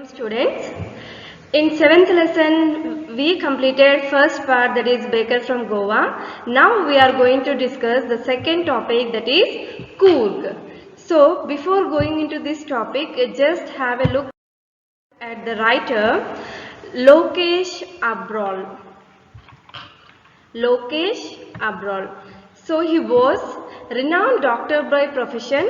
Welcome students. In 7th lesson we completed first part, that is Baker from Goa. Now we are going to discuss the second topic, that is Coorg. So before going into this topic, just have a look at the writer Lokesh Abrol. Lokesh Abrol. So he was renowned doctor by profession,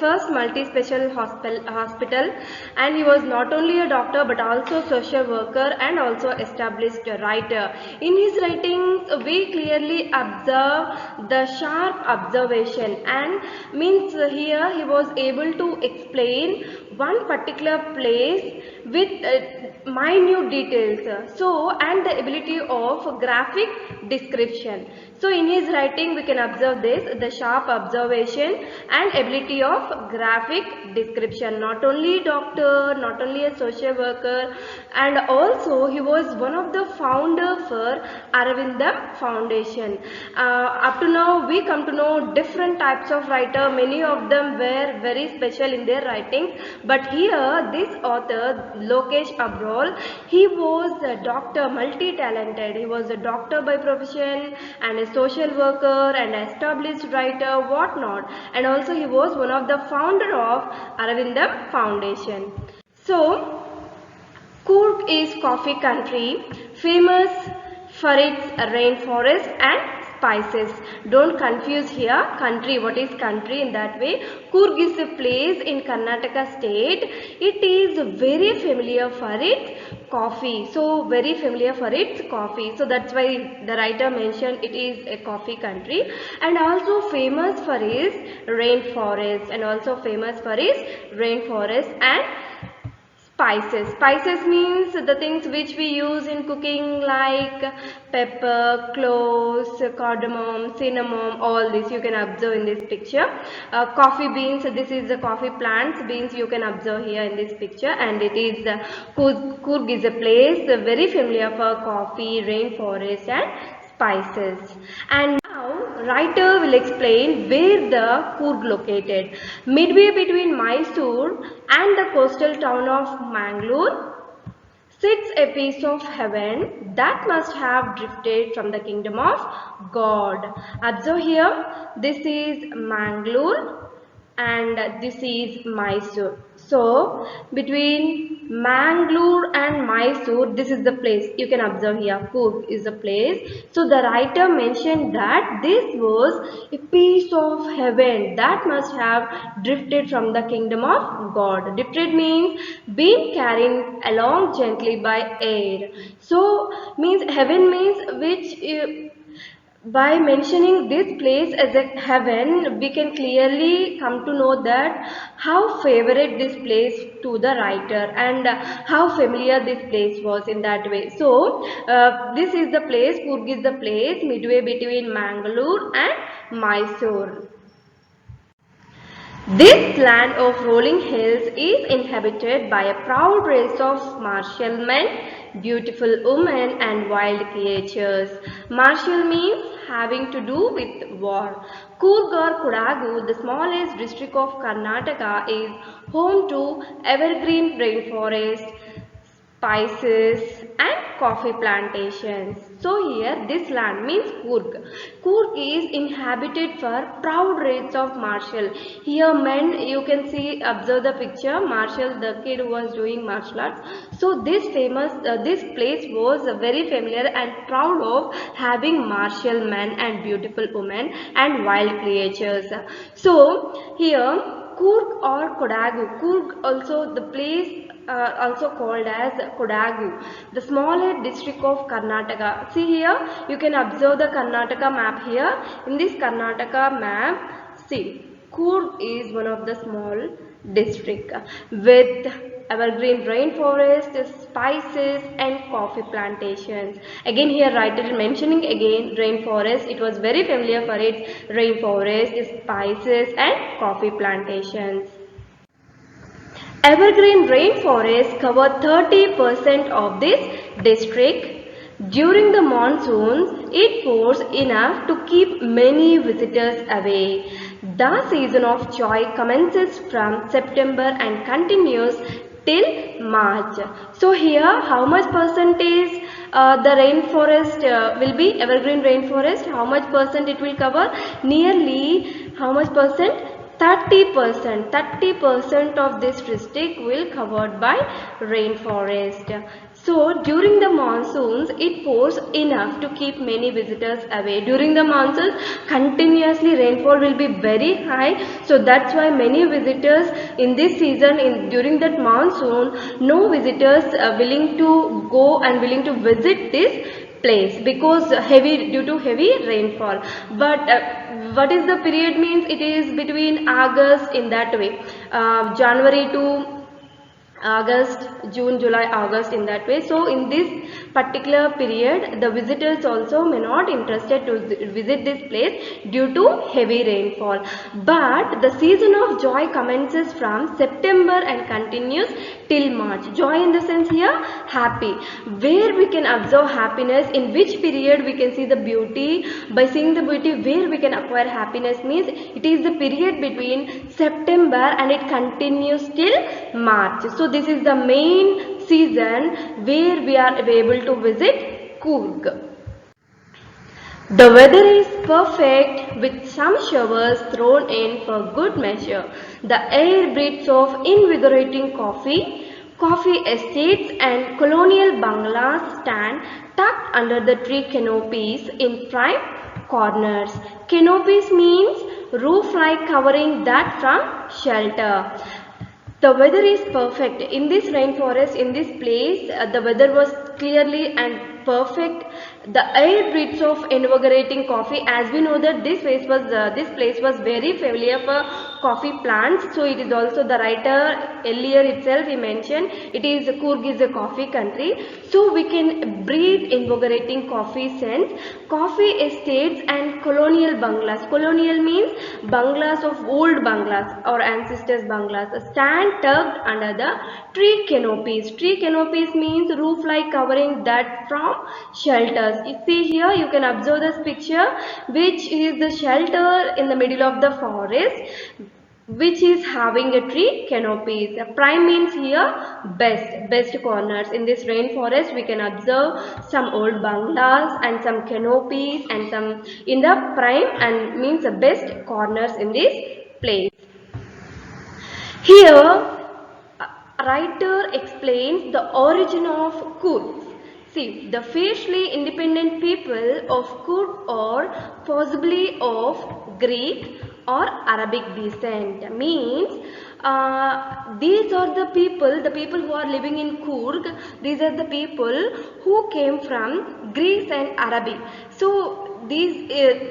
first multi-special hospital, and he was not only a doctor but also social worker and also established writer. In his writings we clearly observe the sharp observation, and means here he was able to explain one particular place with minute details, and the ability of graphic description. So in his writing we can observe this, the sharp observation and ability of graphic description. Not only doctor, not only a social worker, and also he was one of the founder for Aurobindo Foundation. Up to now we come to know different types of writer. Many of them were very special in their writings, but here this author Lokesh Abrol, he was a doctor, multi-talented. He was a doctor by profession and a social worker and established writer, whatnot, and also he was one of the founder of Aurobindo Foundation. So Coorg is coffee country, famous for its rainforest and spices. Don't confuse here country. What is country in that way? Coorg is a place in Karnataka state. It is very familiar for its coffee. So very familiar for its coffee. So that's why the writer mentioned it is a coffee country, and also famous for its rainforest, and spices. Spices means the things which we use in cooking, like pepper, cloves, cardamom, cinnamon, all this you can observe in this picture. Coffee beans, this is the coffee plants beans you can observe here in this picture, and it is Coorg is a place very familiar for coffee, rainforest and spices. And now writer will explain where the Coorg located. Midway between Mysore and the coastal town of Mangalore sits a piece of heaven that must have drifted from the kingdom of God. Observe here, this is Mangalore and this is Mysore. So between Mangalore and Mysore, this is the place you can observe here. Coorg is the place. So the writer mentioned that this was a piece of heaven that must have drifted from the kingdom of God. Drifted means being carried along gently by air. So means heaven means which by mentioning this place as a heaven, we can clearly come to know that how favorite this place to the writer and how familiar this place was in that way. So this is the place, Coorg is the place midway between Mangalore and Mysore. This land of rolling hills is inhabited by a proud race of martial men, beautiful women and wild creatures. Martial means having to do with war. Coorg or Kodagu, the smallest district of Karnataka, is home to evergreen rainforest, spices and coffee plantations. So here this land means Coorg. Coorg is inhabited for proud race of martial. Here men, you can see, observe the picture, martial, the kid who was doing martial arts. So this place was very familiar and proud of having martial men and beautiful women and wild creatures. So here Coorg or Kodagu. Coorg also the place also called as Kodagu, the smaller district of Karnataka. See here, you can observe the Karnataka map here. In this Karnataka map, see, Coorg is one of the small district with evergreen rainforest, spices and coffee plantations. Again here writer is mentioning again rainforest. It was very familiar for its rainforest, spices and coffee plantations. Evergreen rainforests cover 30% of this district. During the monsoons, it pours enough to keep many visitors away. The season of joy commences from September and continues till March. So here how much percentage the rainforest will be, evergreen rainforest, how much percent it will cover? Nearly how much percent? 30%. 30% of this district will covered by rainforest. So during the monsoons it pours enough to keep many visitors away. During the monsoons continuously rainfall will be very high, so that's why many visitors in this season, during that monsoon, no visitors willing to go and willing to visit this place because due to heavy rainfall. But what is the period means? It is between August, in that way, January to August, June, July, August, in that way. So in this particular period the visitors also may not interested to visit this place due to heavy rainfall. But the season of joy commences from September and continues till March. Joy in the sense here happy, where we can observe happiness. In which period we can see the beauty? By seeing the beauty, where we can acquire happiness means it is the period between September and it continues till March. So this is the main season where we are able to visit Coorg. The weather is perfect with some showers thrown in for good measure. The air breathes of invigorating coffee estates and colonial bungalows stand tucked under the tree canopies in prime corners. Canopies means roof-like covering that from shelter. The weather is perfect. In this rainforest, in this place, the weather was clearly and perfect. The air breathes of invigorating coffee. As we know that this place was very familiar for coffee plants. So it is also, the writer earlier itself he mentioned, it is Coorg is a coffee country. So we can breathe invigorating coffee scents. Coffee estates and colonial bungalows. Colonial means bungalows of old bungalows or ancestors bungalows stand tucked under the tree canopies. Tree canopies means roof-like covering that from shelters. You see here, you can observe this picture, which is the shelter in the middle of the forest, which is having a tree canopies. Prime means here best corners. In this rainforest we can observe some old bungalows and some canopies and some in the prime, and means the best corners in this place. Here writer explains the origin of Coorg. See, the fiercely independent people of Coorg are possibly of Greek or Arabic descent. Means these are the people who are living in Coorg. These are the people who came from Greece and Arabic. So these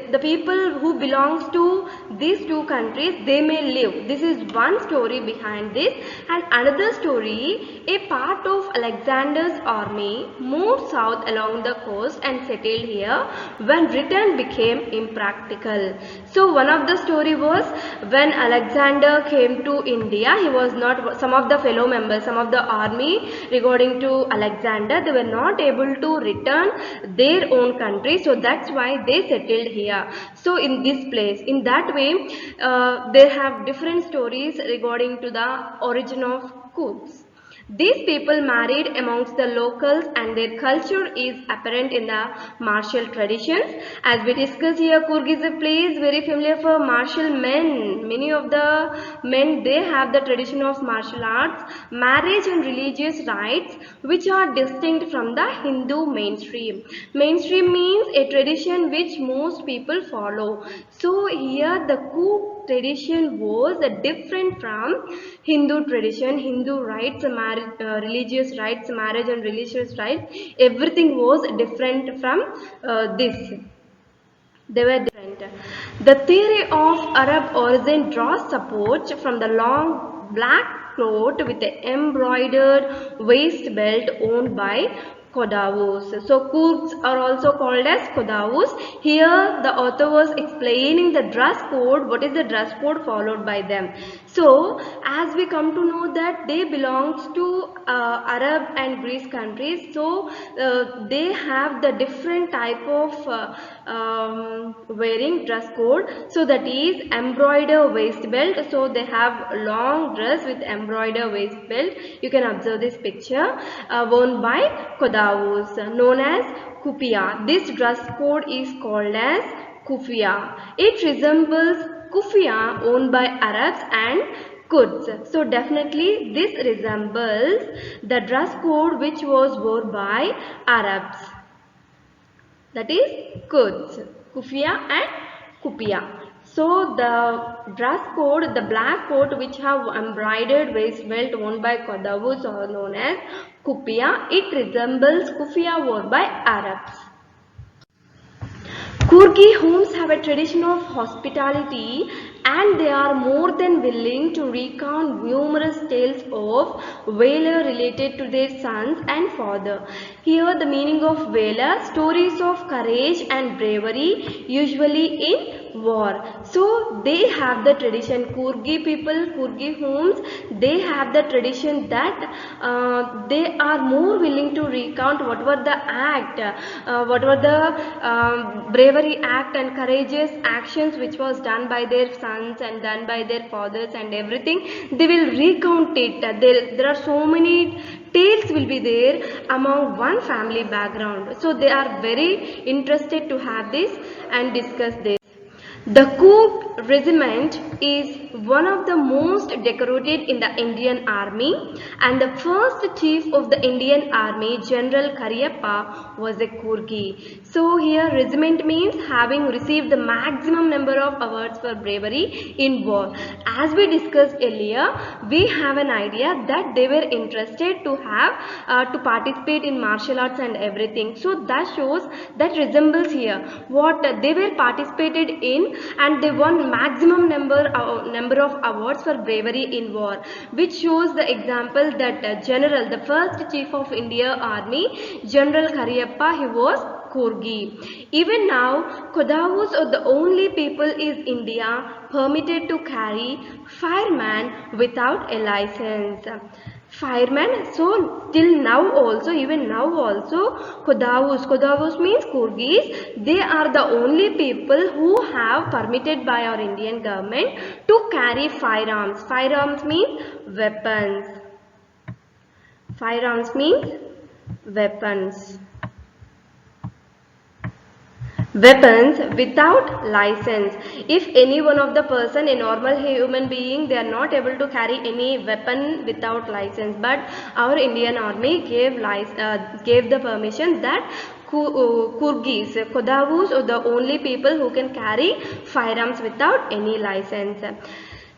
the people who belongs to these two countries, they may live. This is one story behind this. And another story, a part of Alexander's army moved south along the coast and settled here when return became impractical. So one of the story was when Alexander came to India, he was not, some of the fellow members, some of the army regarding to Alexander, they were not able to return their own country, so that's why they settled here. So in this place, in that way, they have different stories regarding to the origin of Coorgs. These people married amongst the locals and their culture is apparent in the martial traditions. As we discussed here, Coorg is a place very familiar for martial men. Many of the men, they have the tradition of martial arts, marriage and religious rites which are distinct from the Hindu mainstream. Mainstream means a tradition which most people follow. So here the Coorg tradition was different from Hindu tradition. Hindu rites, marriage, religious rites, marriage and religious rites, everything was different from this. They were different. The theory of Arab origin draws support from the long black coat with the embroidered waist belt owned by Kodavus. So Coorgs are also called as Kodavus. Here the author was explaining the dress code, what is the dress code followed by them. So as as we come to know that they belongs to Arab and Greece countries, so they have the different type of wearing dress code. So that is embroidered waist belt. So they have long dress with embroidered waist belt. You can observe this picture worn by Kodavus, known as kufia. This dress code is called as kufia. It resembles kufia worn by Arabs and Kurds. So definitely this resembles the dress code which was worn by Arabs, that is Kurds, kufia and kupia. So the dress code, the black coat which have embroidered waist belt worn by Kodavus or known as kupia, it resembles kufia worn by Arabs. Kurgi homes have a tradition of hospitality, and they are more than willing to recount numerous tales of valor related to their sons and father. Here the meaning of valor, stories of courage and bravery, usually in war. So they have the tradition, Kurgi people, Kurgi homes, they have the tradition that they are more willing to recount what were the act, what were the bravery act and courageous actions which was done by their sons and done by their fathers and everything. They will recount it. There are so many tales will be there among one family background. So they are very interested to have this and discuss this. The Cook Regiment is one of the most decorated in the Indian Army, and the first chief of the Indian Army, General Cariappa, was a Kurgi. So here regiment means having received the maximum number of awards for bravery in war. As we discussed earlier, we have an idea that they were interested to have to participate in martial arts and everything. So that shows, that resembles here what they were participated in, and they won maximum number of awards for bravery in war, which shows the example that general, the first chief of India Army, General Cariappa, he was Kurgi. Even now, Kodavus are the only people in India permitted to carry fireman without a license. Firemen, so till now also, even now also, Kodavus means Kurgis, they are the only people who have permitted by our Indian government to carry firearms. Firearms means weapons. Firearms means weapons. Weapons without license. If any one of the person, a normal human being, they are not able to carry any weapon without license, but our Indian Army gave the permission that Kurgis, Kodavus are the only people who can carry firearms without any license.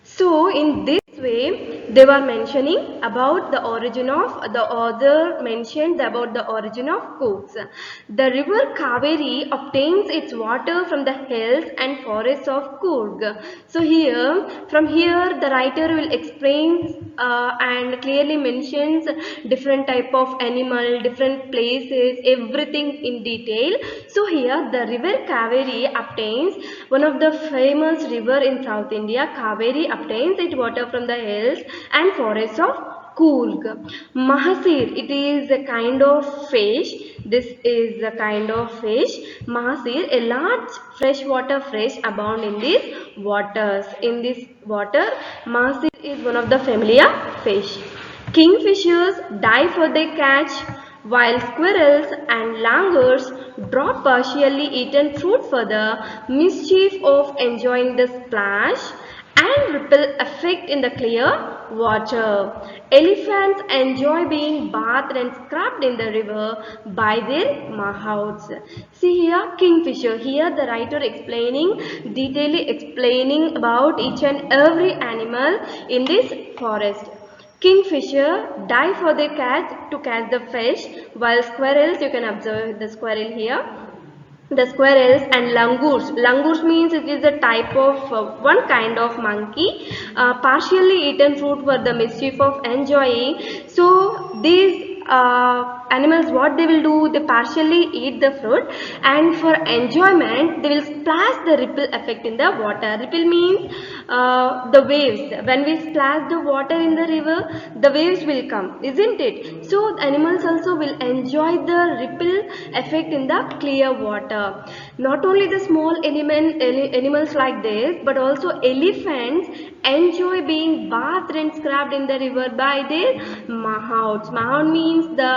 So in this way, they were mentioning about the origin of, the author mentioned about the origin of Cooks. The river Kaveri obtains its water from the hills and forests of Coorg. So here, from here, the writer will explain and clearly mentions different type of animal, different places, everything in detail. So here, the river Kaveri obtains, one of the famous river in South India, Kaveri obtains its water from the hills and forests of Coorg. Mahasir, it is a kind of fish. This is a kind of fish. Mahasir, a large freshwater fish abound in these waters. In this water, Mahasir is one of the familiar fish. Kingfishers dive for their catch, while squirrels and langurs drop partially eaten fruit for the mischief of enjoying the splash and ripple effect in the clear water. Elephants enjoy being bathed and scrubbed in the river by their mahouts. See here, kingfisher. Here the writer explaining, detailedly explaining about each and every animal in this forest. Kingfisher dive for their catch to catch the fish, while squirrels, you can observe the squirrel here, the squirrels and langurs. Langurs means it is a type of one kind of monkey, partially eaten fruit for the mischief of enjoying. So these animals, what they will do, they partially eat the fruit, and for enjoyment they will splash the ripple effect in the water. Ripple means the waves. When we splash the water in the river, the waves will come, isn't it? So animals also will enjoy the ripple effect in the clear water. Not only the small animals like this, but also elephants enjoy being bathed and scrubbed in the river by their mahouts. Mahout means the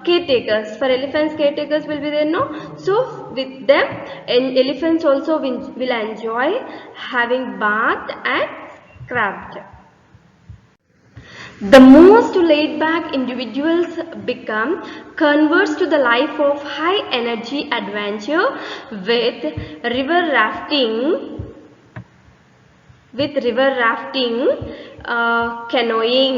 caretakers. For elephants, caretakers will be there, no? So with them, and elephants also will enjoy having bath and scrubbed. The most laid-back individuals become converts to the life of high-energy adventure with river rafting, canoeing,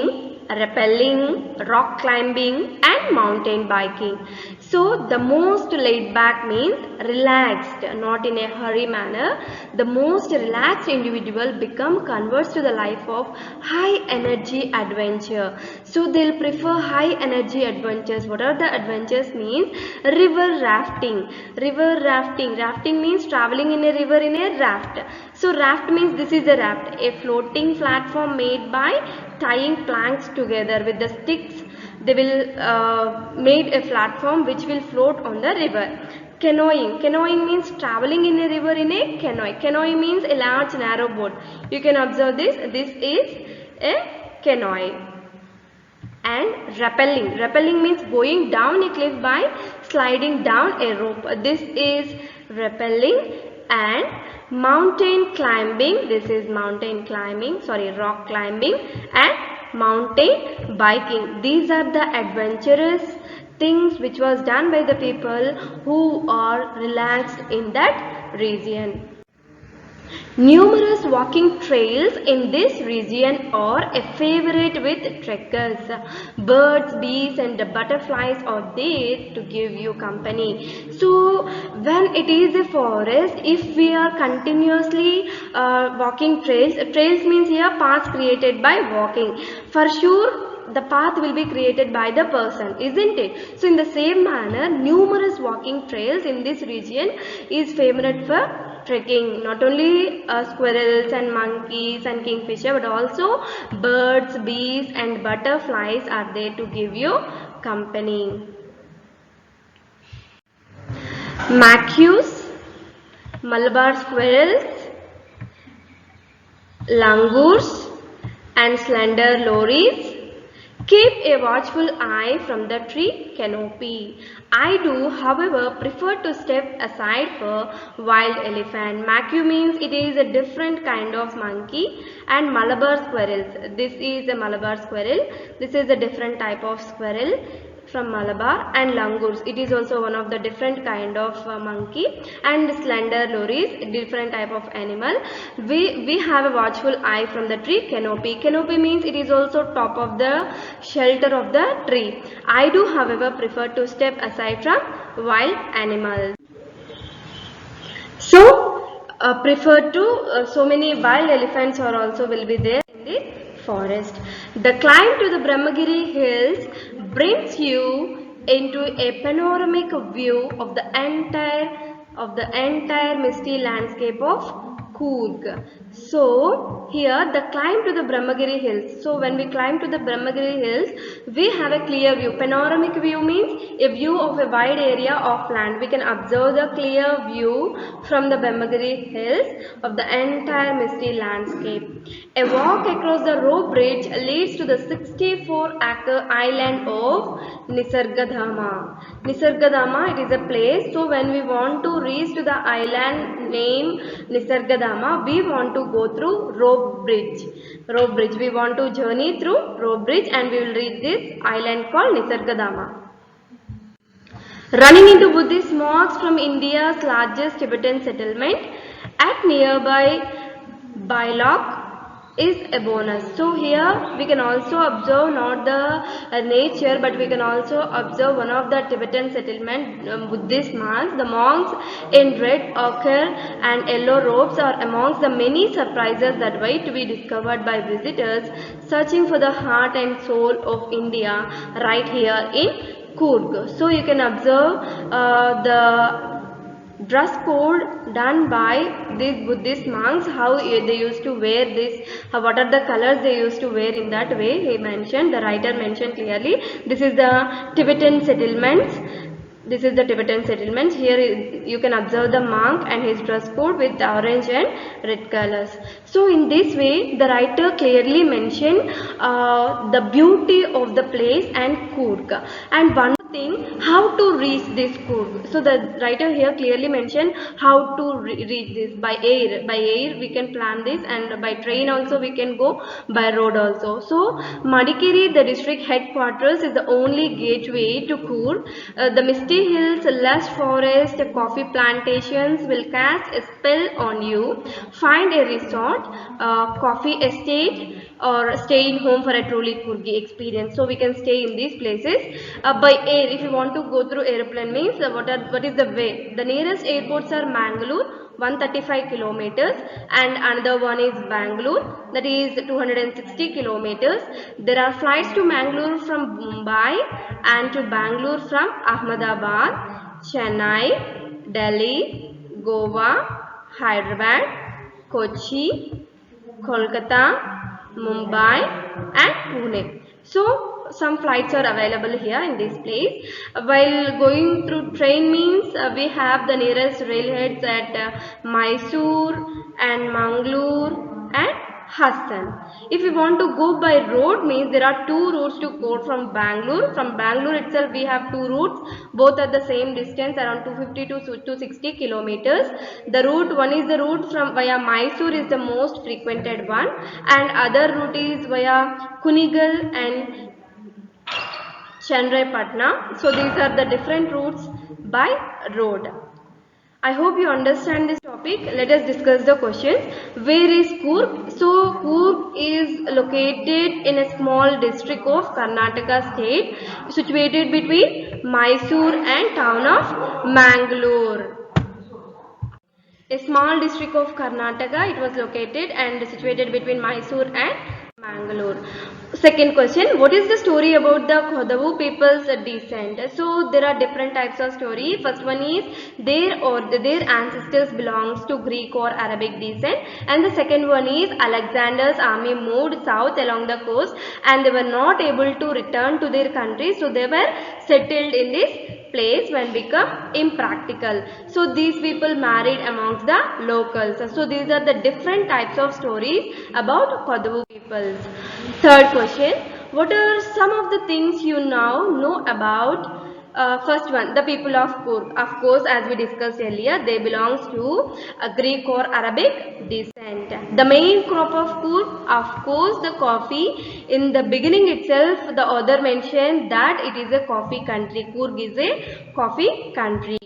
rappelling, rock climbing and mountain biking. So the most laid back means relaxed, not in a hurry manner. The most relaxed individual become converts to the life of high energy adventure. So they'll prefer high energy adventures. What are the adventures means? River rafting. Rafting means traveling in a river in a raft. So raft means this is a raft, a floating platform made by tying planks together with the sticks. They will made a platform which will float on the river. Canoeing means traveling in a river in a canoe. Canoe means a large narrow boat. You can observe this. This is a canoe. And rappelling means going down a cliff by sliding down a rope. This is rappelling. And mountain climbing, this is rock climbing and mountain biking. These are the adventurous things which was done by the people who are relaxed in that region. Numerous walking trails in this region are a favorite with trekkers. Birds, bees and butterflies are there to give you company. So when it is a forest, if we are continuously walking trails means here paths created by walking. For sure the path will be created by the person, isn't it? So in the same manner, numerous walking trails in this region is favorite for trekking. Not only squirrels and monkeys and kingfisher, but also birds, bees and butterflies are there to give you company. Macaques, Malabar squirrels, langurs and slender lories keep a watchful eye from the tree canopy. I do, however, prefer to step aside for wild elephant. Macaque means it is a different kind of monkey, and Malabar squirrels. This is a Malabar squirrel. This is a different type of squirrel from Malabar. And langurs, it is also one of the different kind of monkey. And slender lories, different type of animal. We have a watchful eye from the tree canopy. Canopy means it is also top of the shelter of the tree. I do, however, prefer to step aside from wild animals. So prefer to so many wild elephants are also will be there in the forest. The climb to the Brahmagiri hills brings you into a panoramic view of the entire misty landscape of Coorg. So here the climb to the Brahmagiri hills. So when we climb to the Brahmagiri hills, we have a clear view. Panoramic view means a view of a wide area of land. We can observe the clear view from the Brahmagiri hills of the entire misty landscape. A walk across the rope bridge leads to the 64-acre island of Nisargadhama. Nisargadhama, it is a place. So when we want to reach to the island named Nisargadhama, we want to go through rope bridge. We want to journey through rope bridge and we will reach this island called Nisargadhama. Running into Buddhist mosques from India's largest Tibetan settlement at nearby Bailok is a bonus. So here we can also observe not the nature, but we can also observe one of the Tibetan settlement Buddhist monks. The monks in red ochre and yellow robes are amongst the many surprises that wait to be discovered by visitors searching for the heart and soul of India right here in Coorg. So you can observe the dress code done by these Buddhist monks, how they used to wear this, what are the colors they used to wear. In that way he mentioned, the writer mentioned clearly, this is the Tibetan settlements. This is the Tibetan settlements. Here you can observe the monk and his dress code with the orange and red colors. So in this way the writer clearly mentioned the beauty of the place and Coorg. And one thing, how to reach this Coorg. So the writer here clearly mentioned how to reach this by air. By air we can plan this, and by train also we can go, by road also. So Madikeri, the district headquarters, is the only gateway to Coorg. The misty hills, lush forest, coffee plantations will cast a spell on you. Find a resort, coffee estate, or stay in home for a truly Coorgi experience. So we can stay in these places. By air, if you want to go through airplane means, what is the way? The nearest airports are Mangalore, 135 kilometers, and another one is Bangalore, that is 260 kilometers. There are flights to Mangalore from Mumbai and to Bangalore from Ahmedabad, Chennai, Delhi, Goa, Hyderabad, Kochi, Kolkata, Mumbai and Pune. So some flights are available here in this place. While going through train means, we have the nearest railheads at Mysore and Mangalore and Hassan. If you want to go by road means, there are two routes to go from Bangalore. From Bangalore itself we have two routes, both at the same distance, around 250 to 260 kilometers. The route, one is the route from via Mysore, is the most frequented one, and other route is via Kunigal and Chandrapatna. So these are the different routes by road. I hope you understand this topic. Let us discuss the questions. Where is Coorg? So Coorg is located in a small district of Karnataka state, situated between Mysore and town of Mangalore. A small district of Karnataka, it was located and situated between Mysore and Mangalore. Second question, what is the story about the Kodavu people's descent? So there are different types of story. First one is their ancestors belongs to Greek or Arabic descent, and the second one is Alexander's army moved south along the coast and they were not able to return to their country, so they were settled in this place when become impractical. So these people married amongst the locals. So these are the different types of stories about Kodavu peoples. Third question, what are some of the things you now know about? First one, the people of Coorg. Of course, as we discussed earlier, they belongs to Greek or Arabic descent. The main crop of Coorg, of course, the coffee. In the beginning itself, the author mentioned that it is a coffee country. Coorg is a coffee country.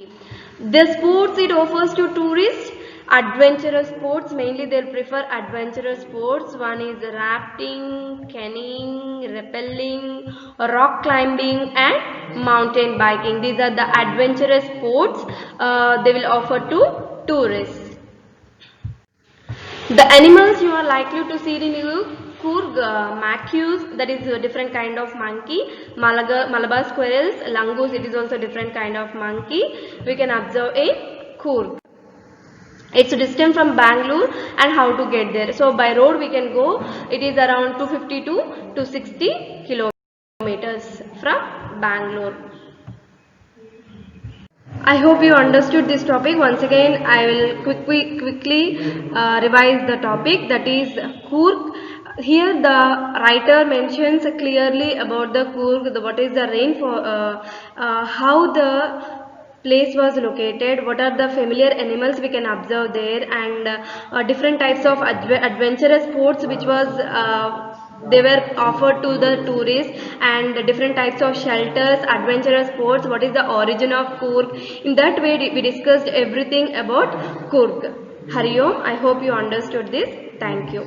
The sports it offers to tourists, adventurous sports, mainly they prefer adventurous sports. One is rafting, canoeing, rappelling, rock climbing and mountain biking. These are the adventurous sports they will offer to tourists. The animals you are likely to see in Coorg, macaques, that is a different kind of monkey, Malabar squirrels, langoose, it is also different kind of monkey we can observe in Coorg. It's distant from Bangalore, and how to get there. So by road we can go, it is around 250 to 260 kilometers from Bangalore. I hope you understood this topic. Once again, I will quickly revise the topic, that is Coorg. Here the writer mentions clearly about the Coorg, what is the rainfall, how the place was located, what are the familiar animals we can observe there, and different types of adventurous sports which was they were offered to the tourists, and different types of shelters, adventurous sports, what is the origin of Coorg. In that way we discussed everything about Coorg. Hari Om. I hope you understood this. Thank you.